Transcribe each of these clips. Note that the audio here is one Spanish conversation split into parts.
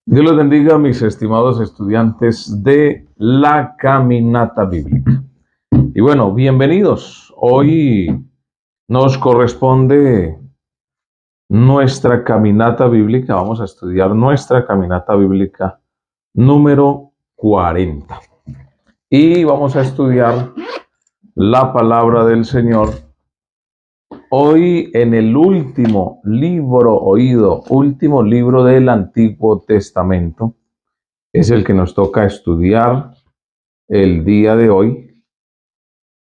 Dios los bendiga, mis estimados estudiantes de la Caminata Bíblica. Y bueno, bienvenidos. Hoy nos corresponde nuestra Caminata Bíblica. Vamos a estudiar nuestra Caminata Bíblica número 40. Y vamos a estudiar la palabra del Señor hoy en el último libro del Antiguo Testamento. Es el que nos toca estudiar el día de hoy.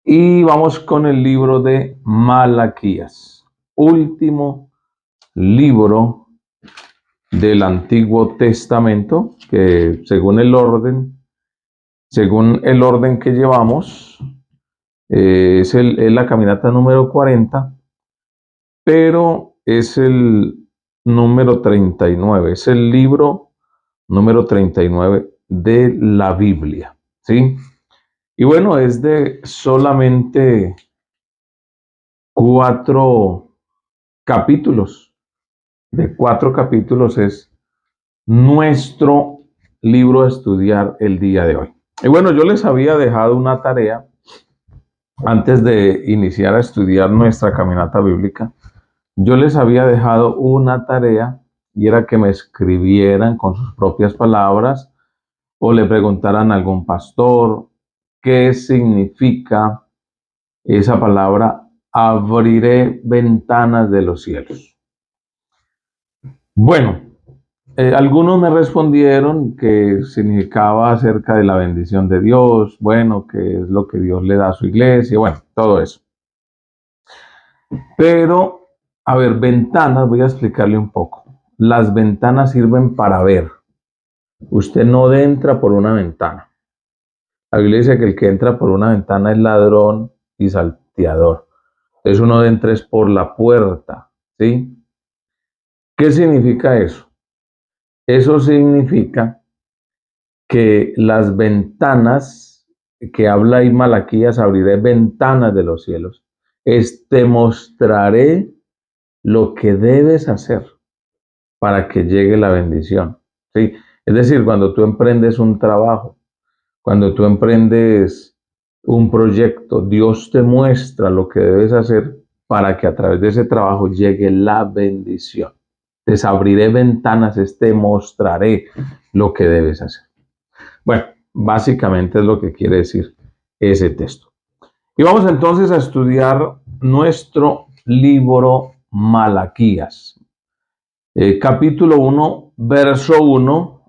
Y vamos con el libro de Malaquías, último libro del Antiguo Testamento, que según el orden que llevamos, es la caminata número 40, pero es el número 39, es el libro número 39 de la Biblia, ¿sí? Y bueno, es de solamente 4 capítulos. De 4 capítulos es nuestro libro a estudiar el día de hoy. Y bueno, yo les había dejado una tarea antes de iniciar a estudiar nuestra caminata bíblica. Yo les había dejado una tarea y era que me escribieran con sus propias palabras o le preguntaran a algún pastor qué significa esa palabra: abriré ventanas de los cielos. Bueno, algunos me respondieron que significaba acerca de la bendición de Dios, bueno, que es lo que Dios le da a su iglesia, bueno, todo eso. Pero, a ver, ventanas, voy a explicarle un poco. Las ventanas sirven para ver. Usted no entra por una ventana. La Biblia dice que el que entra por una ventana es ladrón y salteador. Entonces uno entra es por la puerta, ¿sí? ¿Qué significa eso? Eso significa que las ventanas que habla ahí Malaquías, abriré ventanas de los cielos, te mostraré lo que debes hacer para que llegue la bendición, ¿sí? Es decir, cuando tú emprendes un trabajo, cuando tú emprendes un proyecto, Dios te muestra lo que debes hacer para que a través de ese trabajo llegue la bendición. Te abriré ventanas, te mostraré lo que debes hacer. Bueno, básicamente es lo que quiere decir ese texto. Y vamos entonces a estudiar nuestro libro Malaquías. Capítulo 1, verso 1,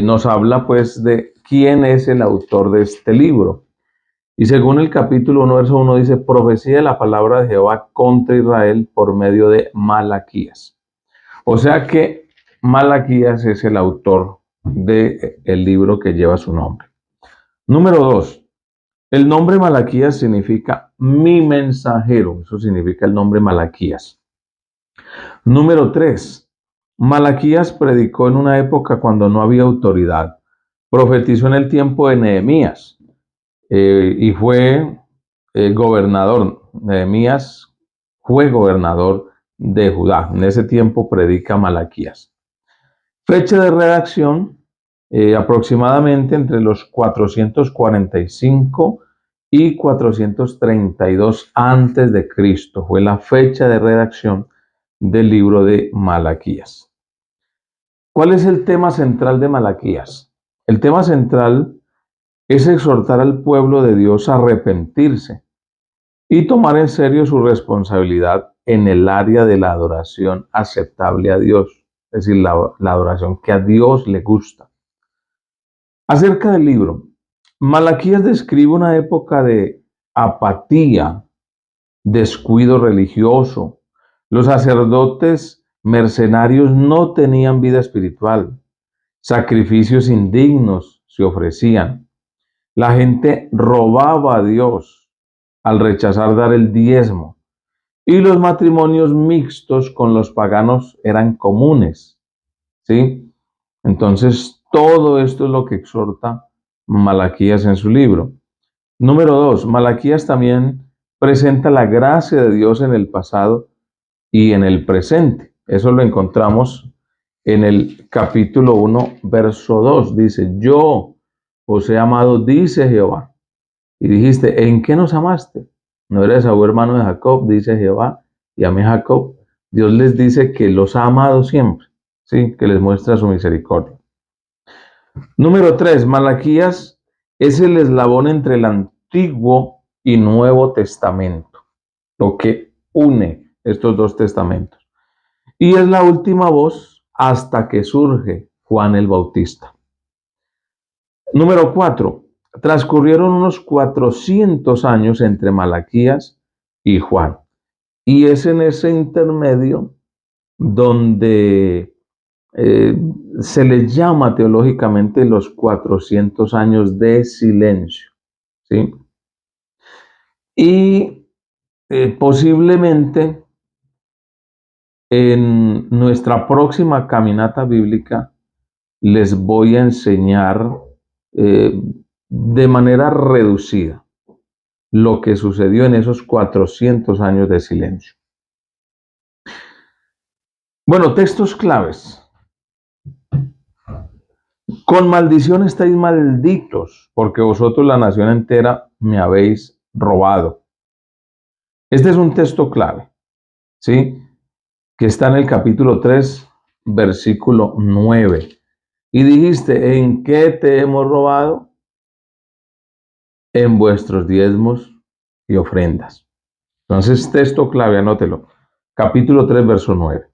nos habla pues de quién es el autor de este libro. Y según el capítulo 1, verso 1 dice: profecía de la palabra de Jehová contra Israel por medio de Malaquías. O sea que Malaquías es el autor del libro que lleva su nombre. Número 2. El nombre Malaquías significa mi mensajero. Eso significa el nombre Malaquías. Número 3. Malaquías predicó en una época cuando no había autoridad. Profetizó en el tiempo de Nehemías y fue gobernador. Nehemías fue gobernador de Judá. En ese tiempo predica Malaquías. Fecha de redacción: aproximadamente entre los 445 y 432 antes de Cristo fue la fecha de redacción del libro de Malaquías. ¿Cuál es el tema central de Malaquías? El tema central es exhortar al pueblo de Dios a arrepentirse y tomar en serio su responsabilidad en el área de la adoración aceptable a Dios, es decir, la adoración que a Dios le gusta. Acerca del libro, Malaquías describe una época de apatía, descuido religioso. Los sacerdotes mercenarios no tenían vida espiritual. Sacrificios indignos se ofrecían. La gente robaba a Dios al rechazar dar el diezmo. Y los matrimonios mixtos con los paganos eran comunes, ¿sí? Entonces, todo esto es lo que exhorta Malaquías en su libro. Número 2, Malaquías también presenta la gracia de Dios en el pasado y en el presente. Eso lo encontramos en el capítulo 1, verso 2. Dice, yo os he amado, dice Jehová. Y dijiste, ¿en qué nos amaste? ¿No eres Esaú hermano de Jacob? Dice Jehová, y amé a Jacob. Dios les dice que los ha amado siempre, ¿sí? Que les muestra su misericordia. Número 3, Malaquías es el eslabón entre el Antiguo y Nuevo Testamento, lo que une estos dos testamentos. Y es la última voz hasta que surge Juan el Bautista. Número 4, transcurrieron unos 400 años entre Malaquías y Juan. Y es en ese intermedio donde se les llama teológicamente los 400 años de silencio, ¿sí? Y posiblemente en nuestra próxima caminata bíblica les voy a enseñar de manera reducida lo que sucedió en esos 400 años de silencio. Bueno, textos claves. Con maldición estáis malditos, porque vosotros la nación entera me habéis robado. Este es un texto clave, ¿sí? Que está en el capítulo 3, versículo 9. Y dijiste, ¿en qué te hemos robado? En vuestros diezmos y ofrendas. Entonces, texto clave, anótelo. Capítulo 3, verso 9.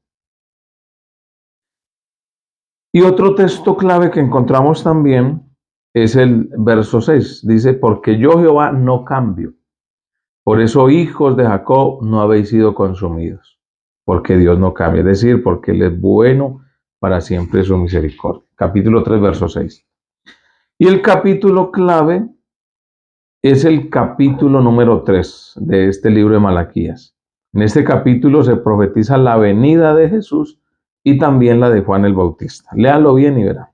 Y otro texto clave que encontramos también es el verso 6. Dice, porque yo Jehová no cambio. Por eso, hijos de Jacob, no habéis sido consumidos. Porque Dios no cambia. Es decir, porque Él es bueno, para siempre su misericordia. Capítulo 3, verso 6. Y el capítulo clave es el capítulo número 3 de este libro de Malaquías. En este capítulo se profetiza la venida de Jesús y también la de Juan el Bautista. Léalo bien y verá.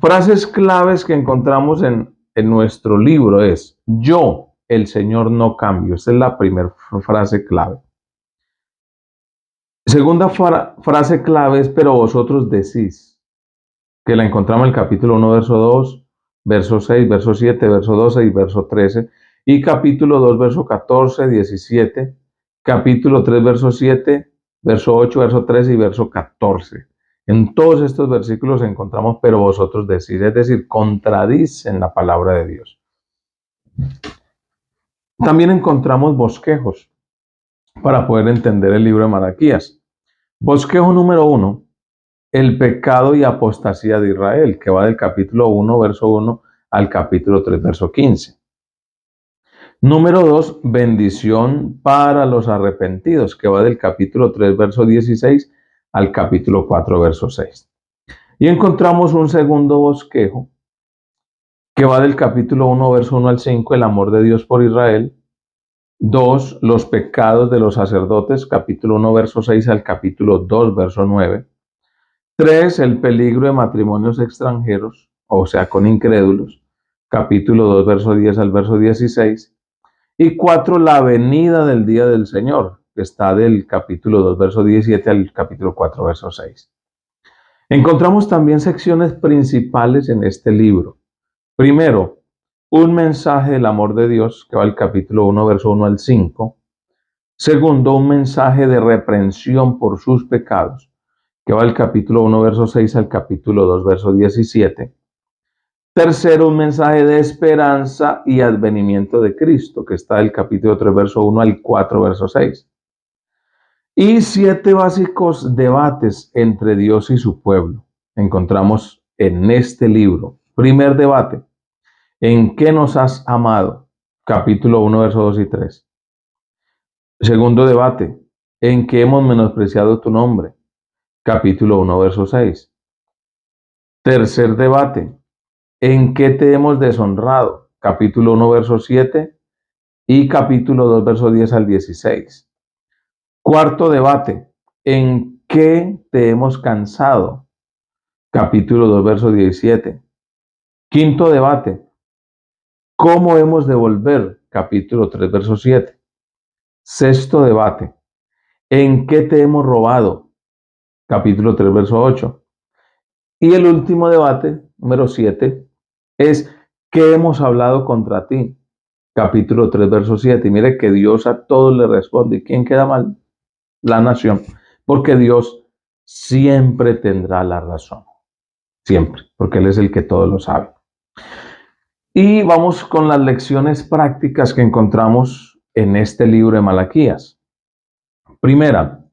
Frases claves que encontramos en nuestro libro es, yo, el Señor, no cambio. Esa es la primera frase clave. Segunda frase clave es, pero vosotros decís, que la encontramos en el capítulo 1, verso 2, verso 6, verso 7, verso 12 y verso 13, y capítulo 2, verso 14, 17, capítulo 3, verso 7, verso 8, verso 13 y verso 14. En todos estos versículos encontramos, pero vosotros decís, es decir, contradicen la palabra de Dios. También encontramos bosquejos para poder entender el libro de Malaquías. Bosquejo número 1, el pecado y apostasía de Israel, que va del capítulo 1, verso 1 al capítulo 3, verso 15. Número 2, bendición para los arrepentidos, que va del capítulo 3, verso 16 al capítulo 4, verso 6. Y encontramos un segundo bosquejo, que va del capítulo 1, verso 1 al 5, el amor de Dios por Israel. 2, los pecados de los sacerdotes, capítulo 1, verso 6 al capítulo 2, verso 9. 3, el peligro de matrimonios extranjeros, o sea, con incrédulos, capítulo 2, verso 10 al verso 16. Y 4, la venida del día del Señor, que está del capítulo 2, verso 17 al capítulo 4, verso 6. Encontramos también secciones principales en este libro. Primero, un mensaje del amor de Dios, que va del capítulo 1, verso 1 al 5. Segundo, un mensaje de reprensión por sus pecados, que va del capítulo 1, verso 6 al capítulo 2, verso 17. Tercero, un mensaje de esperanza y advenimiento de Cristo, que está del capítulo 3, verso 1 al 4, verso 6. Y 7 básicos debates entre Dios y su pueblo. Encontramos en este libro. Primer debate, ¿en qué nos has amado? Capítulo 1, verso 2 y 3. Segundo debate, ¿en qué hemos menospreciado tu nombre? Capítulo 1, verso 6. Tercer debate, ¿en qué te hemos deshonrado? Capítulo 1, verso 7 y capítulo 2, verso 10 al 16. Cuarto debate, ¿en qué te hemos cansado? Capítulo 2, verso 17. Quinto debate, ¿cómo hemos de volver? Capítulo 3, verso 7. Sexto debate, ¿en qué te hemos robado? capítulo 3, verso 8. Y el último debate, número 7, es ¿qué hemos hablado contra ti? Capítulo 3, verso 7. Y mire que Dios a todos le responde. ¿Y quién queda mal? La nación. Porque Dios siempre tendrá la razón. Siempre. Porque Él es el que todo lo sabe. Y vamos con las lecciones prácticas que encontramos en este libro de Malaquías. Primera,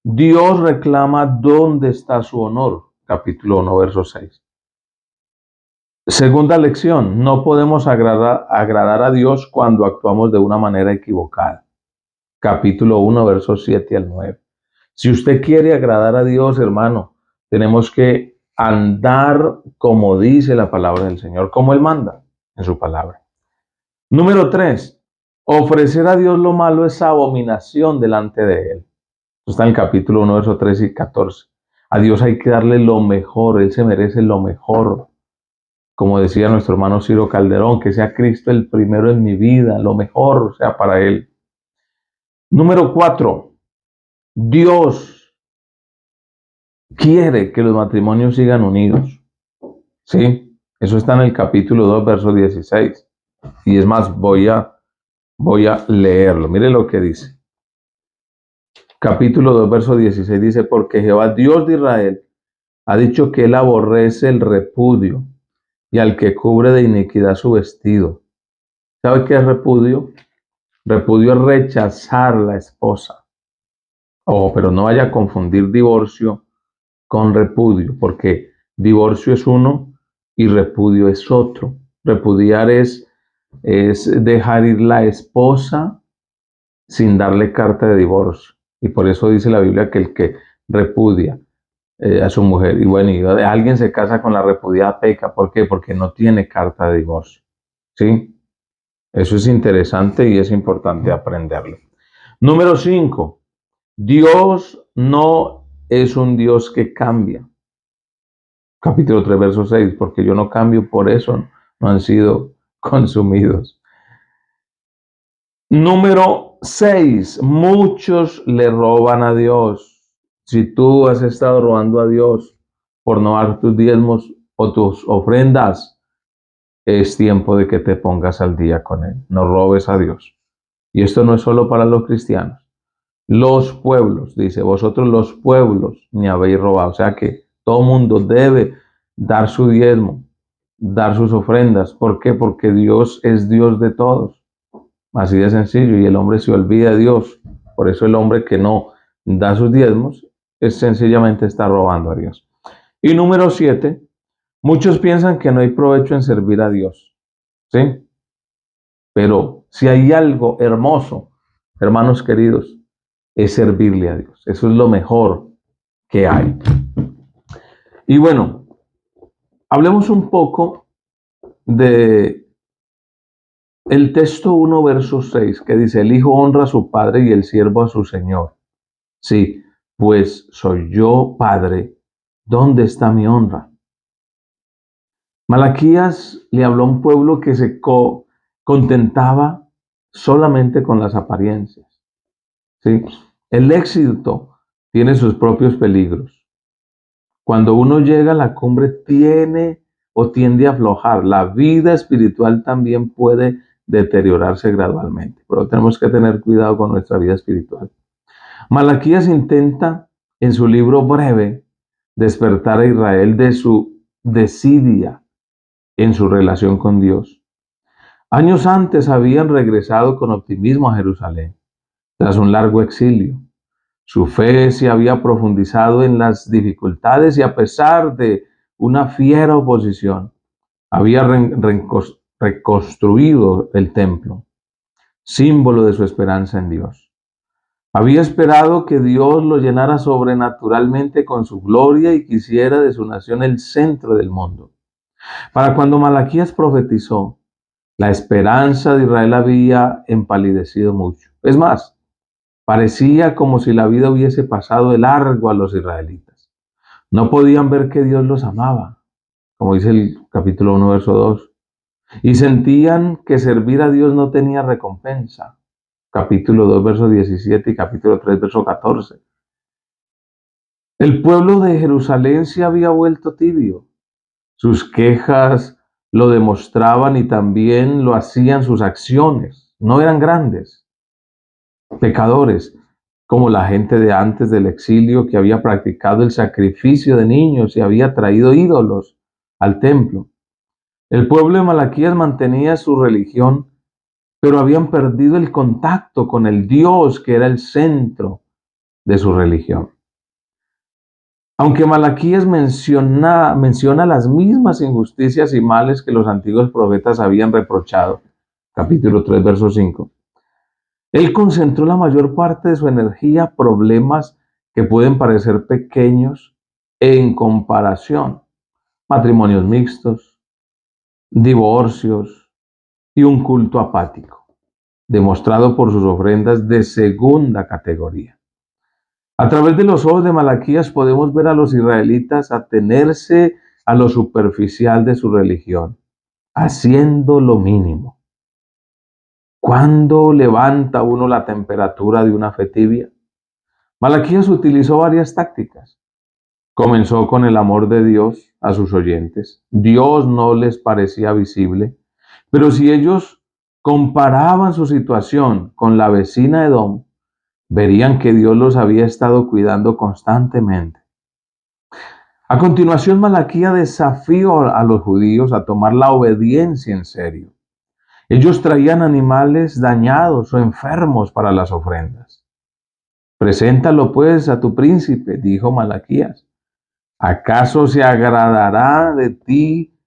Dios reclama dónde está su honor. Capítulo 1, verso 6. Segunda lección, no podemos agradar a Dios cuando actuamos de una manera equivocada. Capítulo 1, versos 7 al 9. Si usted quiere agradar a Dios, hermano, tenemos que andar como dice la palabra del Señor, como Él manda en su palabra. Número 3, ofrecer a Dios lo malo es abominación delante de Él. Esto está en el capítulo 1, versos 13 y 14. A Dios hay que darle lo mejor, Él se merece lo mejor. Como decía nuestro hermano Ciro Calderón, que sea Cristo el primero en mi vida, lo mejor sea para Él. Número 4, Dios quiere que los matrimonios sigan unidos. ¿Sí? Eso está en el capítulo 2, verso 16. Y es más, voy a leerlo. Mire lo que dice. Capítulo 2, verso 16 dice, porque Jehová, Dios de Israel, ha dicho que Él aborrece el repudio y al que cubre de iniquidad su vestido. ¿Sabe qué es repudio? Repudio es rechazar la esposa. Ojo, pero no vaya a confundir divorcio con repudio, porque divorcio es uno y repudio es otro. Repudiar es dejar ir la esposa sin darle carta de divorcio. Y por eso dice la Biblia que el que repudia a su mujer, y bueno, y alguien se casa con la repudiada, peca. ¿Por qué? Porque no tiene carta de divorcio. ¿Sí? Eso es interesante y es importante aprenderlo. Número 5. Dios no es un Dios que cambia. Capítulo 3, verso 6. Porque yo no cambio, por eso no han sido consumidos. Número 6. Muchos le roban a Dios. Si tú has estado robando a Dios por no dar tus diezmos o tus ofrendas, es tiempo de que te pongas al día con Él. No robes a Dios. Y esto no es solo para los cristianos. Los pueblos, dice, vosotros los pueblos me habéis robado. O sea que todo mundo debe dar su diezmo, dar sus ofrendas. ¿Por qué? Porque Dios es Dios de todos. Así de sencillo. Y el hombre se olvida de Dios. Por eso el hombre que no da sus diezmos es sencillamente está robando a Dios. Y número 7, muchos piensan que no hay provecho en servir a Dios. ¿Sí? Pero si hay algo hermoso, hermanos queridos, es servirle a Dios. Eso es lo mejor que hay. Y bueno, hablemos un poco de el texto 1, verso 6, que dice, el hijo honra a su padre y el siervo a su señor. Sí, pues soy yo padre, ¿dónde está mi honra? Malaquías le habló a un pueblo que se contentaba solamente con las apariencias. ¿Sí? El éxito tiene sus propios peligros. Cuando uno llega a la cumbre tiene o tiende a aflojar. La vida espiritual también puede deteriorarse gradualmente, pero tenemos que tener cuidado con nuestra vida espiritual. Malaquías intenta en su libro breve despertar a Israel de su desidia en su relación con Dios. Años antes habían regresado con optimismo a Jerusalén, tras un largo exilio. Su fe se había profundizado en las dificultades y a pesar de una fiera oposición, había reconstruido el templo, símbolo de su esperanza en Dios. Había esperado que Dios lo llenara sobrenaturalmente con su gloria y quisiera de su nación el centro del mundo. Para cuando Malaquías profetizó, la esperanza de Israel había empalidecido mucho. Es más, parecía como si la vida hubiese pasado de largo a los israelitas. No podían ver que Dios los amaba, como dice el capítulo 1, verso 2. Y sentían que servir a Dios no tenía recompensa. Capítulo 2, verso 17 y capítulo 3, verso 14. El pueblo de Jerusalén se había vuelto tibio. Sus quejas lo demostraban y también lo hacían sus acciones. No eran grandes pecadores como la gente de antes del exilio que había practicado el sacrificio de niños y había traído ídolos al templo. El pueblo de Malaquías mantenía su religión, pero habían perdido el contacto con el Dios que era el centro de su religión. Aunque Malaquías menciona las mismas injusticias y males que los antiguos profetas habían reprochado, capítulo 3, verso 5, él concentró la mayor parte de su energía a problemas que pueden parecer pequeños en comparación. Matrimonios mixtos, divorcios y un culto apático, demostrado por sus ofrendas de segunda categoría. A través de los ojos de Malaquías podemos ver a los israelitas atenerse a lo superficial de su religión, haciendo lo mínimo. ¿Cuándo levanta uno la temperatura de una fe tibia? Malaquías utilizó varias tácticas. Comenzó con el amor de Dios a sus oyentes. Dios no les parecía visible, pero si ellos comparaban su situación con la vecina Edom, verían que Dios los había estado cuidando constantemente. A continuación, Malaquías desafió a los judíos a tomar la obediencia en serio. Ellos traían animales dañados o enfermos para las ofrendas. Preséntalo pues a tu príncipe, dijo Malaquías. ¿Acaso se agradará de ti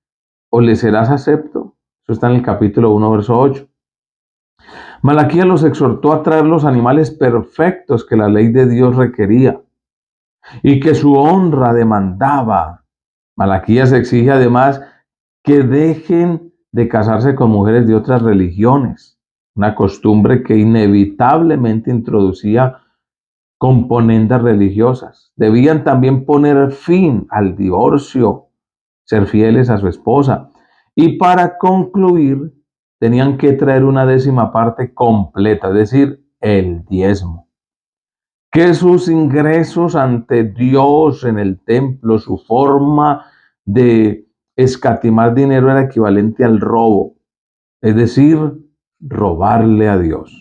o le serás acepto? Eso está en el capítulo 1, verso 8. Malaquías los exhortó a traer los animales perfectos que la ley de Dios requería y que su honra demandaba. Malaquías exige además que dejen de casarse con mujeres de otras religiones, una costumbre que inevitablemente introducía componendas religiosas. Debían también poner fin al divorcio, ser fieles a su esposa. Y para concluir, tenían que traer una décima parte completa, es decir, el diezmo. Que sus ingresos ante Dios en el templo, su forma de escatimar dinero era equivalente al robo, es decir, robarle a Dios.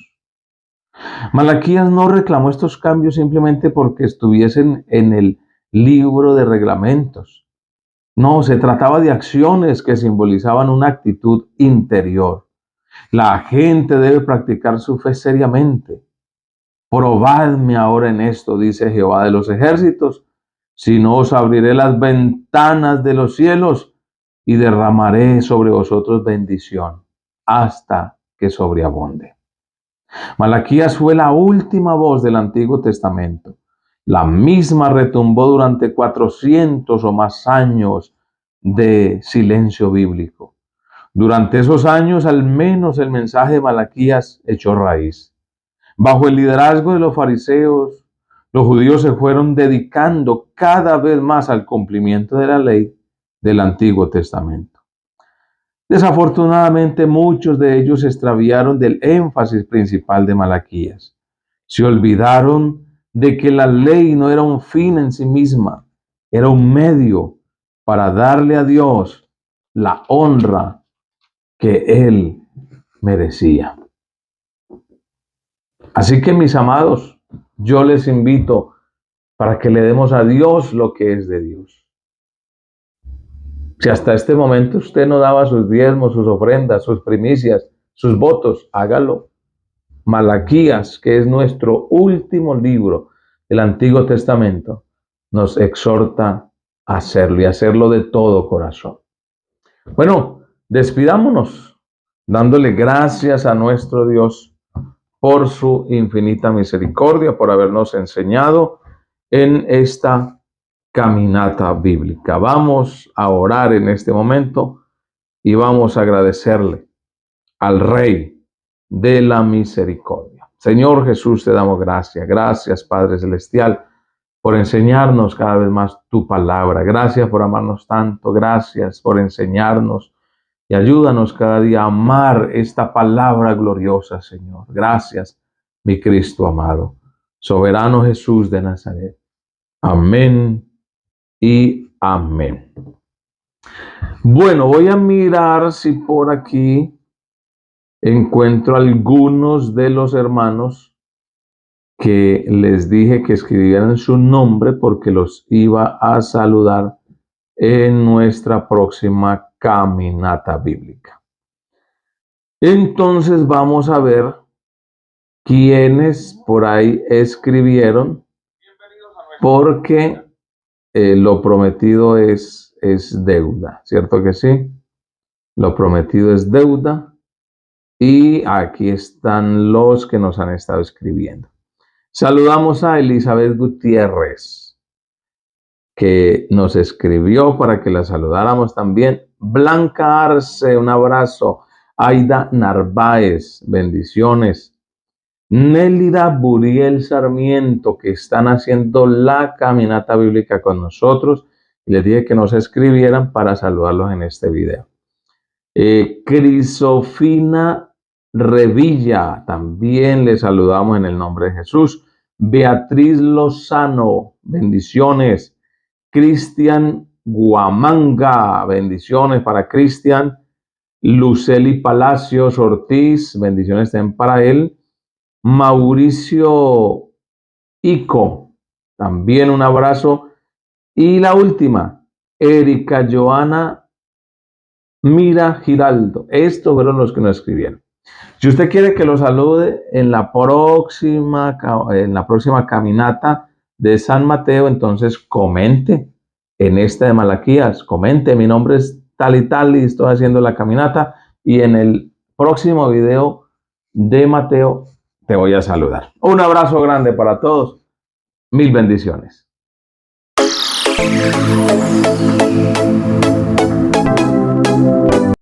Malaquías no reclamó estos cambios simplemente porque estuviesen en el libro de reglamentos. No, se trataba de acciones que simbolizaban una actitud interior. La gente debe practicar su fe seriamente. Probadme ahora en esto, dice Jehová de los ejércitos, si no os abriré las ventanas de los cielos y derramaré sobre vosotros bendición hasta que sobreabunde. Malaquías fue la última voz del Antiguo Testamento. La misma retumbó durante 400 o más años de silencio bíblico. Durante esos años, al menos el mensaje de Malaquías echó raíz. Bajo el liderazgo de los fariseos, los judíos se fueron dedicando cada vez más al cumplimiento de la ley del Antiguo Testamento. Desafortunadamente, muchos de ellos se extraviaron del énfasis principal de Malaquías. Se olvidaron de que la ley no era un fin en sí misma, era un medio para darle a Dios la honra que Él merecía. Así que, mis amados, yo les invito para que le demos a Dios lo que es de Dios. Si hasta este momento usted no daba sus diezmos, sus ofrendas, sus primicias, sus votos, hágalo. Malaquías, que es nuestro último libro del Antiguo Testamento, nos exhorta a hacerlo y hacerlo de todo corazón. Bueno, despidámonos dándole gracias a nuestro Dios por su infinita misericordia, por habernos enseñado en esta caminata bíblica. Vamos a orar en este momento y vamos a agradecerle al Rey de la misericordia. Señor Jesús, te damos gracias. Gracias, Padre Celestial, por enseñarnos cada vez más tu palabra. Gracias por amarnos tanto. Gracias por enseñarnos y ayúdanos cada día a amar esta palabra gloriosa, Señor. Gracias, mi Cristo amado. Soberano Jesús de Nazaret. Amén y amén. Bueno, voy a mirar si por aquí encuentro algunos de los hermanos que les dije que escribieran su nombre porque los iba a saludar en nuestra próxima caminata bíblica. Entonces vamos a ver quiénes por ahí escribieron, porque lo prometido es deuda, ¿cierto que sí? Lo prometido es deuda y aquí están los que nos han estado escribiendo. Saludamos a Elizabeth Gutiérrez, que nos escribió para que la saludáramos también. Blanca Arce, un abrazo. Aida Narváez, bendiciones. Nélida Buriel Sarmiento, que están haciendo la caminata bíblica con nosotros. Y les dije que nos escribieran para saludarlos en este video. Crisofina Revilla, también le saludamos en el nombre de Jesús. Beatriz Lozano, bendiciones. Cristian Guamanga, bendiciones para Cristian. Luceli Palacios Ortiz, bendiciones también para él. Mauricio Ico, también un abrazo. Y la última, Erika Joana Mira Giraldo. Estos fueron los que nos escribieron. Si usted quiere que lo salude en la próxima caminata de San Mateo, entonces comente en esta de Malaquías. Comente, mi nombre es tal y tal y estoy haciendo la caminata. Y en el próximo video de Mateo te voy a saludar. Un abrazo grande para todos. Mil bendiciones.